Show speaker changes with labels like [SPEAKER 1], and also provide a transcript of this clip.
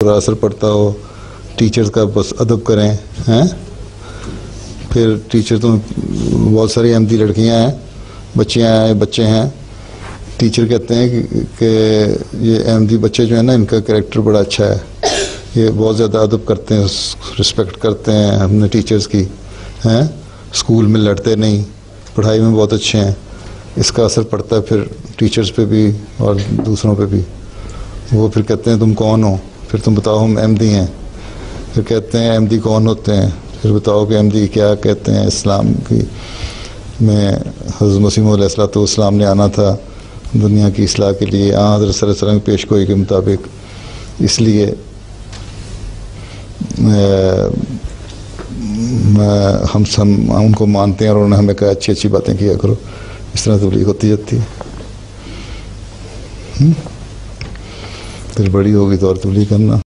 [SPEAKER 1] बुरा असर पड़ता हो, टीचर्स का बस अदब करें हैं। फिर टीचर तो बहुत सारी अहमदी लड़कियां हैं, बच्चियां हैं, बच्चे हैं। टीचर कहते हैं कि ये अहमदी बच्चे जो है ना, इनका कैरेक्टर बड़ा अच्छा है, ये बहुत ज़्यादा अदब करते हैं, रिस्पेक्ट करते हैं हमने टीचर्स की हैं, स्कूल में लड़ते नहीं, पढ़ाई में बहुत अच्छे हैं। इसका असर पड़ता है फिर टीचर्स पे भी और दूसरों पे भी। वो फिर कहते हैं तुम कौन हो, फिर तुम बताओ हम अहमदी हैं। फिर कहते हैं अहमदी कौन होते हैं, फिर बताओ कि अहमदी क्या कहते हैं। इस्लाम की में हज़रत मसीह मौऊद अलैहिस्सलाम ने आना था दुनिया की इस्लाह के लिए, हज़रत सल्लल्लाहु अलैहि वसल्लम की पेशगोई के मुताबिक। इसलिए हम उनको मानते हैं और उन्होंने हमें कहा अच्छी अच्छी बातें किया करो। इस तरह तबलीग होती जाती है। फिर बड़ी होगी तो और तबलीग करना।